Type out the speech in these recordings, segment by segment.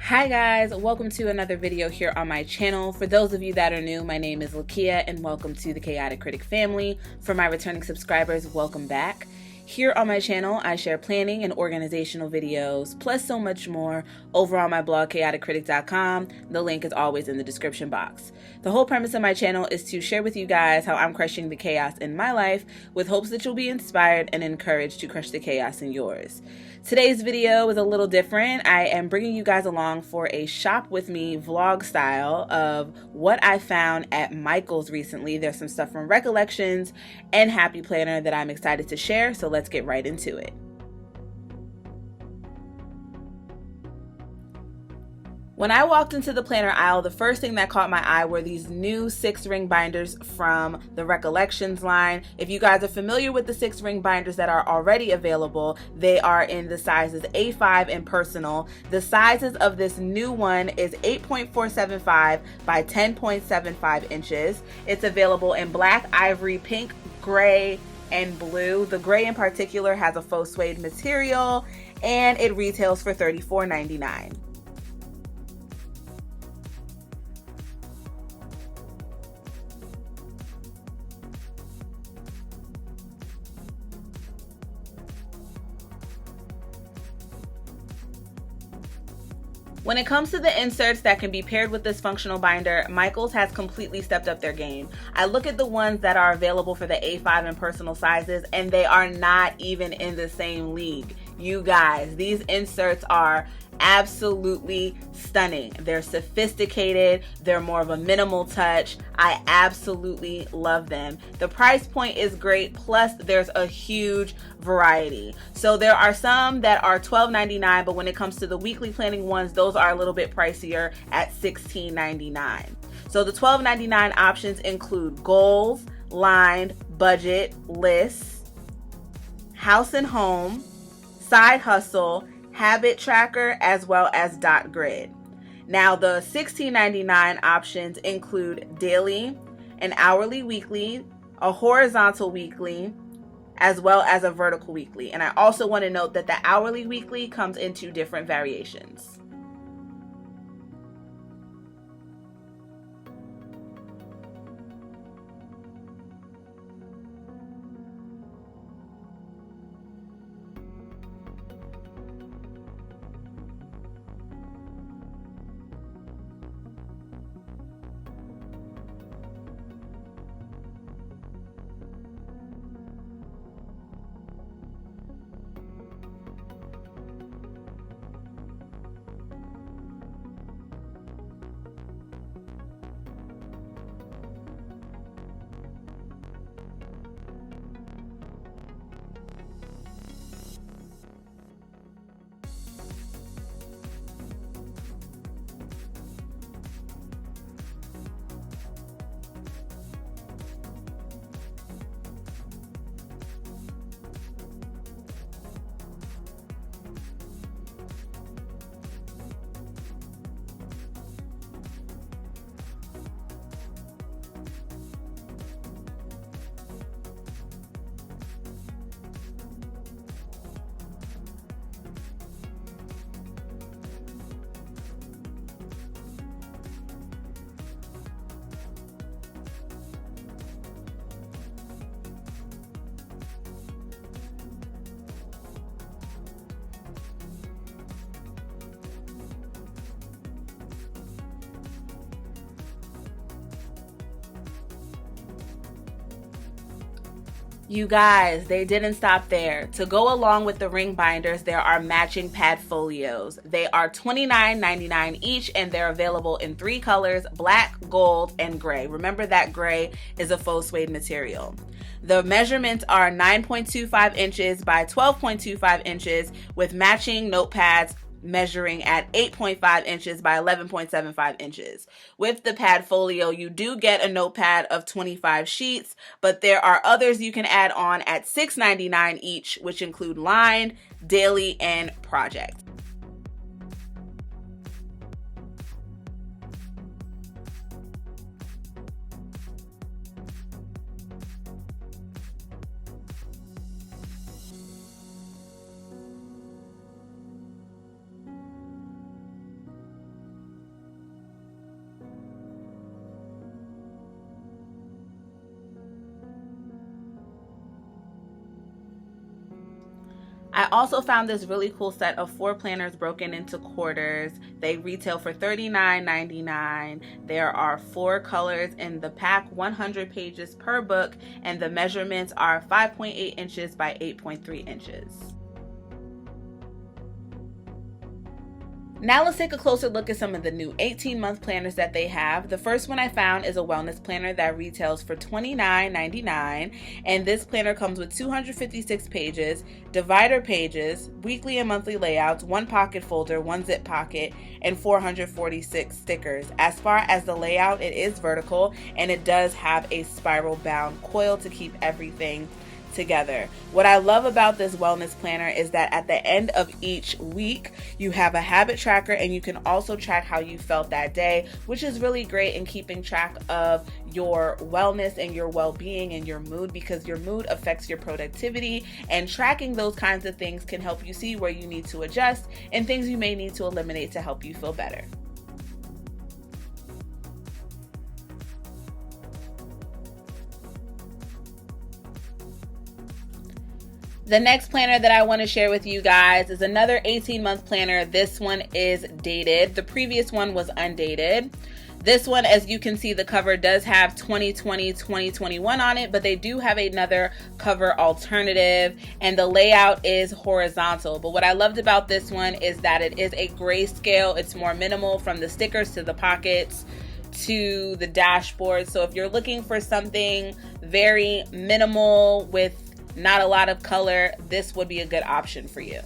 Hi guys, welcome to another video here on my channel. For those of you that are new, my name is Lakia and welcome to the Chaotic Critic family. For my returning subscribers, welcome back. Here on my channel, I share planning and organizational videos, plus so much more over on my blog, chaoticcritic.com. The link is always in the description box. The whole premise of my channel is to share with you guys how I'm crushing the chaos in my life with hopes that you'll be inspired and encouraged to crush the chaos in yours. Today's video is a little different. I am bringing you guys along for a shop with me vlog style of what I found at Michael's recently. There's some stuff from Recollections and Happy Planner that I'm excited to share, so let's get right into it. When I walked into the planner aisle, the first thing that caught my eye were these new 6-ring binders from the Recollections line. If you guys are familiar with the 6-ring binders that are already available, they are in the sizes A5 and personal. The sizes of this new one is 8.475 by 10.75 inches. It's available in black, ivory, pink, gray, and blue. The gray in particular has a faux suede material and it retails for $34.99. When it comes to the inserts that can be paired with this functional binder, Michael's has completely stepped up their game. I look at the ones that are available for the A5 and personal sizes, and they are not even in the same league. You guys, these inserts are absolutely stunning. They're sophisticated. They're more of a minimal touch. I absolutely love them. The price point is great, plus there's a huge variety. So there are some that are $12.99, but when it comes to the weekly planning ones, those are a little bit pricier at $16.99. So the $12.99 options include goals, lined, budget, lists, house and home, side hustle, habit tracker, as well as dot grid. Now the $16.99 options include daily, an hourly weekly, a horizontal weekly, as well as a vertical weekly. And I also want to note that the hourly weekly comes in 2 different variations. You guys, they didn't stop there. To go along with the ring binders, there are matching pad folios. They are $29.99 each, and they're available in 3 colors: black, gold, and gray. Remember that gray is a faux suede material. The measurements are 9.25 inches by 12.25 inches with matching notepads measuring at 8.5 inches by 11.75 inches. With the pad folio, you do get a notepad of 25 sheets, but there are others you can add on at $6.99 each, which include lined, daily, and project. I also found this really cool set of 4 planners broken into quarters. They retail for $39.99. There are 4 colors in the pack, 100 pages per book, and the measurements are 5.8 inches by 8.3 inches. Now let's take a closer look at some of the new 18-month planners that they have. The first one I found is a wellness planner that retails for $29.99, and this planner comes with 256 pages, divider pages, weekly and monthly layouts, 1 pocket folder, 1 zip pocket, and 446 stickers. As far as the layout, it is vertical, and it does have a spiral bound coil to keep everything together. What I love about this wellness planner is that at the end of each week, you have a habit tracker, and you can also track how you felt that day, which is really great in keeping track of your wellness and your well-being and your mood, because your mood affects your productivity, and tracking those kinds of things can help you see where you need to adjust and things you may need to eliminate to help you feel better. The next planner that I want to share with you guys is another 18-month planner. This one is dated. The previous one was undated. This one, as you can see, the cover does have 2020, 2021 on it, but they do have another cover alternative, and the layout is horizontal. But what I loved about this one is that it is a grayscale. It's more minimal, from the stickers to the pockets to the dashboard. So if you're looking for something very minimal with not a lot of color, this would be a good option for you.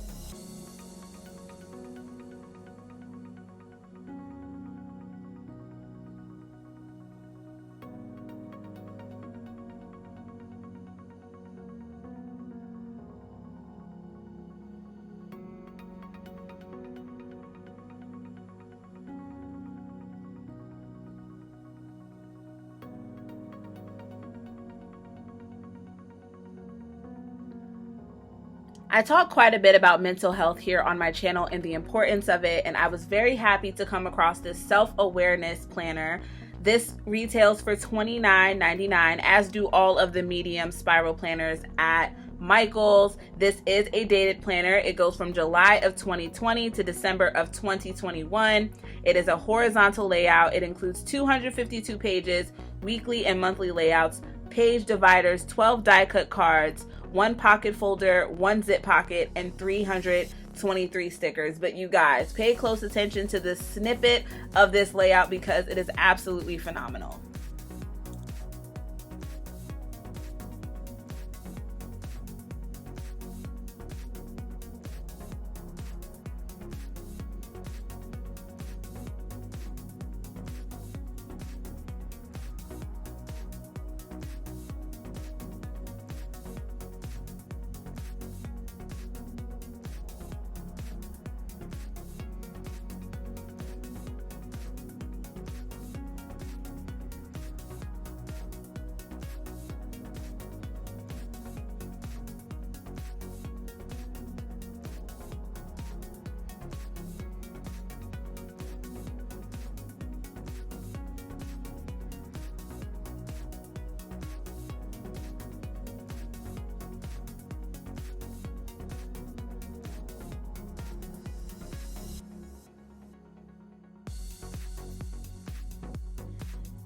I talk quite a bit about mental health here on my channel and the importance of it, and I was very happy to come across this self-awareness planner. This retails for $29.99, as do all of the medium spiral planners at Michael's. This is a dated planner. It goes from July of 2020 to December of 2021. It is a horizontal layout. It includes 252 pages, weekly and monthly layouts, page dividers, 12 die cut cards, 1 pocket folder, 1 zip pocket, and 323 stickers. But you guys, pay close attention to this snippet of this layout because it is absolutely phenomenal.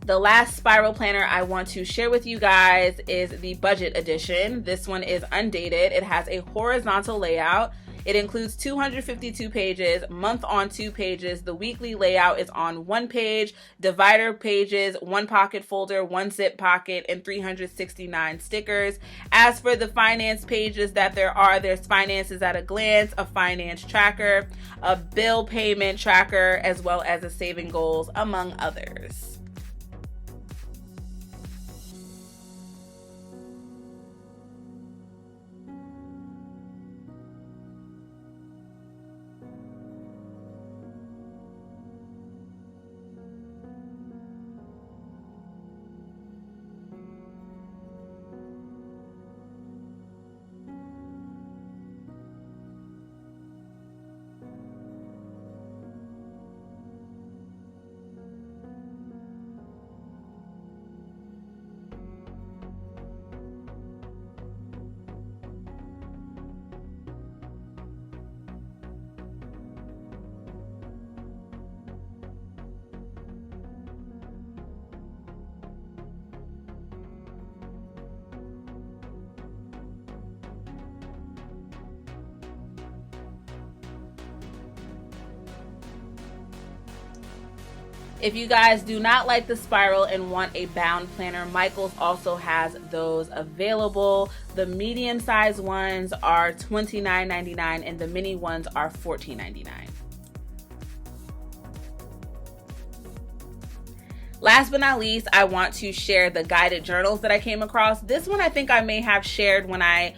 The last spiral planner I want to share with you guys is the budget edition. This one is undated. It has a horizontal layout. It includes 252 pages, month on 2 pages. The weekly layout is on 1 page, divider pages, 1 pocket folder, 1 zip pocket, and 369 stickers. As for the finance pages that there's finances at a glance, a finance tracker, a bill payment tracker, as well as a saving goals, among others. If you guys do not like the spiral and want a bound planner, Michaels also has those available. The medium size ones are $29.99 and the mini ones are $14.99. Last but not least, I want to share the guided journals that I came across. This one I think I may have shared when I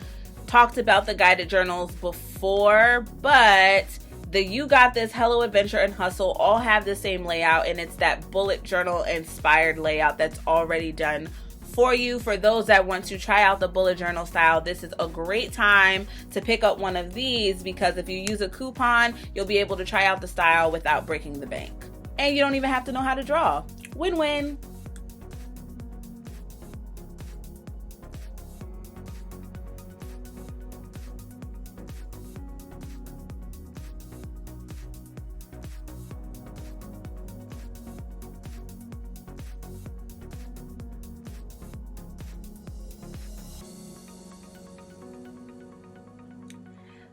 talked about the guided journals before, but the You Got This, Hello Adventure, and Hustle all have the same layout, and it's that bullet journal inspired layout that's already done for you. For those that want to try out the bullet journal style, this is a great time to pick up one of these, because if you use a coupon, you'll be able to try out the style without breaking the bank. And you don't even have to know how to draw. Win-win.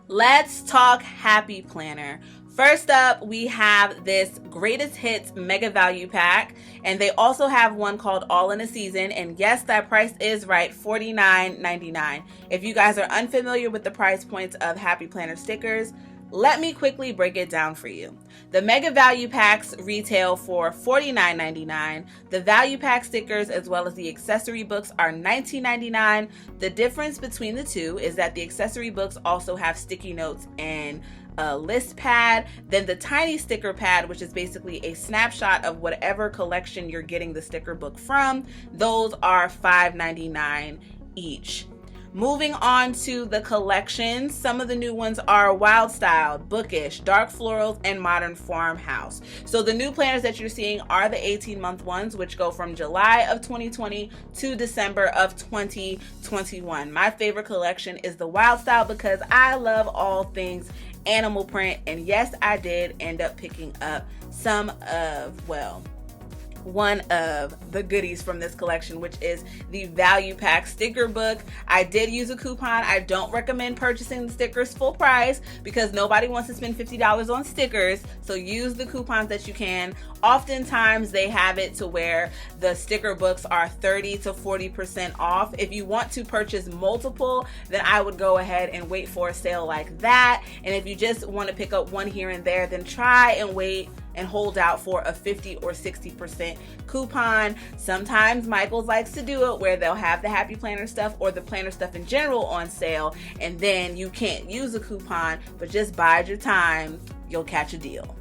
Let's talk Happy Planner. First up, we have this Greatest Hits Mega Value Pack, and they also have one called All in a Season, and yes, that price is right, $49.99. If you guys are unfamiliar with the price points of Happy Planner stickers, let me quickly break it down for you. The Mega Value Packs retail for $49.99. The Value Pack stickers as well as the accessory books are $19.99. The difference between the two is that the accessory books also have sticky notes and a list pad. Then the tiny sticker pad, which is basically a snapshot of whatever collection you're getting the sticker book from, those are $5.99 each. Moving on to the collections, some of the new ones are Wild Styled, Bookish, Dark Florals, and Modern Farmhouse. So the new planners that you're seeing are the 18-month ones, which go from July of 2020 to December of 2021. My favorite collection is the Wild Style because I love all things animal print, and yes, I did end up picking up one of the goodies from this collection, which is the Value Pack sticker book. I did use a coupon. I don't recommend purchasing the stickers full price because nobody wants to spend $50 on stickers, so use the coupons that you can. Oftentimes they have it to where the sticker books are 30 to 40% off. If you want to purchase multiple, then I would go ahead and wait for a sale like that. And if you just want to pick up one here and there, then try and wait and hold out for a 50 or 60% coupon. Sometimes Michaels likes to do it where they'll have the Happy Planner stuff or the planner stuff in general on sale, and then you can't use a coupon, but just bide your time, you'll catch a deal.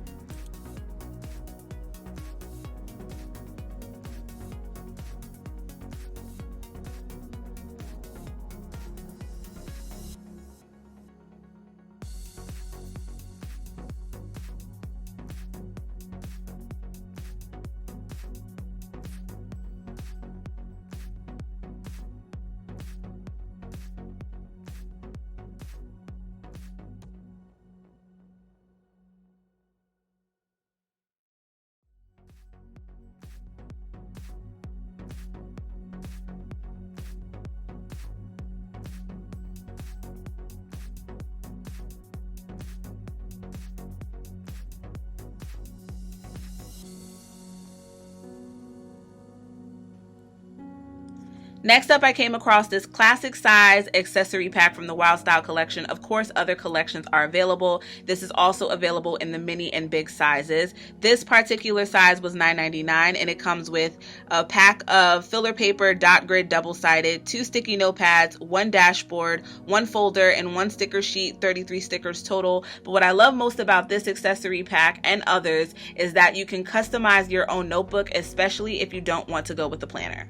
Next up, I came across this classic size accessory pack from the Wild Style collection. Of course, other collections are available. This is also available in the mini and big sizes. This particular size was $9.99, and it comes with a pack of filler paper, dot grid double-sided, 2 sticky notepads, 1 dashboard, 1 folder, and 1 sticker sheet, 33 stickers total. But what I love most about this accessory pack and others is that you can customize your own notebook, especially if you don't want to go with the planner.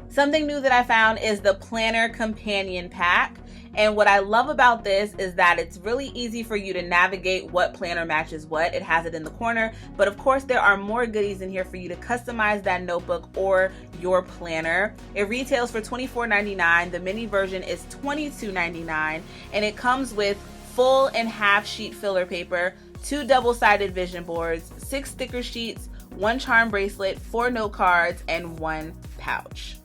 Something new that I found is the Planner Companion Pack. And what I love about this is that it's really easy for you to navigate what planner matches what. It has it in the corner, but of course there are more goodies in here for you to customize that notebook or your planner. It retails for $24.99. The mini version is $22.99, and it comes with full and half sheet filler paper, 2 double-sided vision boards, 6 sticker sheets, 1 charm bracelet, 4 note cards, and 1 pouch.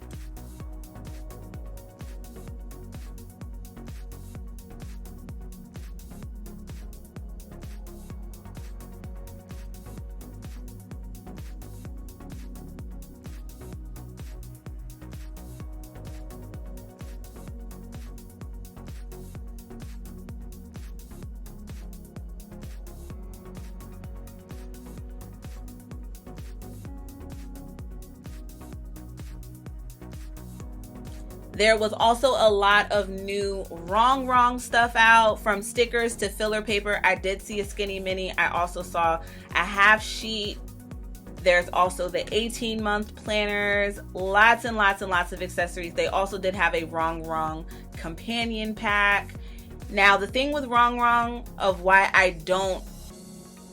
There was also a lot of new wrong stuff out, from stickers to filler paper. I did see a skinny mini. I also saw a half sheet. There's also the 18-month planners, lots and lots of accessories. They also did have a wrong companion pack. Now, the thing with wrong of why I don't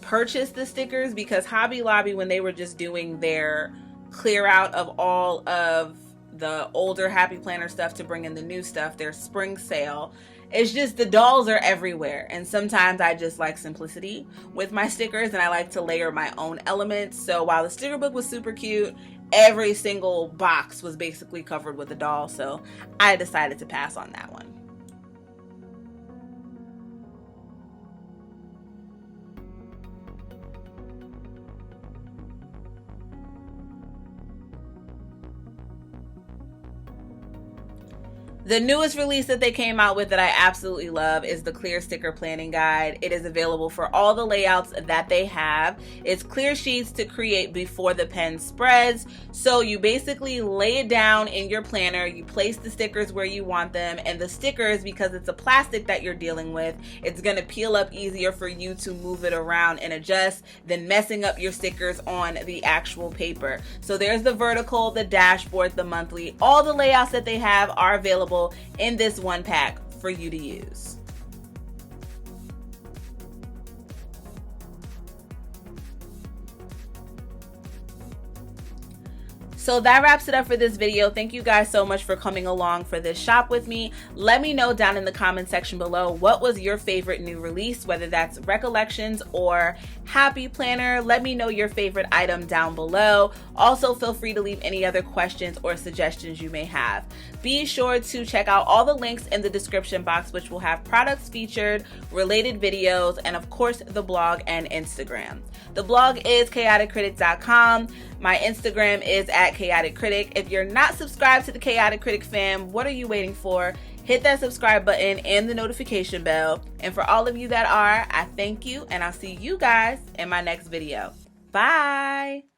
purchase the stickers, because Hobby Lobby, when they were just doing their clear out of all of the older Happy Planner stuff to bring in the new stuff, their spring sale, it's just the dolls are everywhere. And sometimes I just like simplicity with my stickers, and I like to layer my own elements. So while the sticker book was super cute, every single box was basically covered with a doll. So I decided to pass on that one. The newest release that they came out with that I absolutely love is the Clear Sticker Planning Guide. It is available for all the layouts that they have. It's clear sheets to create before the pen spreads. So you basically lay it down in your planner, you place the stickers where you want them, and the stickers, because it's a plastic that you're dealing with, it's gonna peel up easier for you to move it around and adjust than messing up your stickers on the actual paper. So there's the vertical, the dashboard, the monthly. All the layouts that they have are available in this one pack for you to use. So that wraps it up for this video. Thank you guys so much for coming along for this shop with me. Let me know down in the comment section below, what was your favorite new release, whether that's Recollections or Happy Planner. Let me know your favorite item down below. Also, feel free to leave any other questions or suggestions you may have. Be sure to check out all the links in the description box, which will have products featured, related videos, and of course the blog and Instagram. The blog is chaoticcritic.com. My Instagram is @chaoticcritic. If you're not subscribed to the Chaotic Critic fam, what are you waiting for? Hit that subscribe button and the notification bell. And for all of you that are, I thank you, and I'll see you guys in my next video. Bye.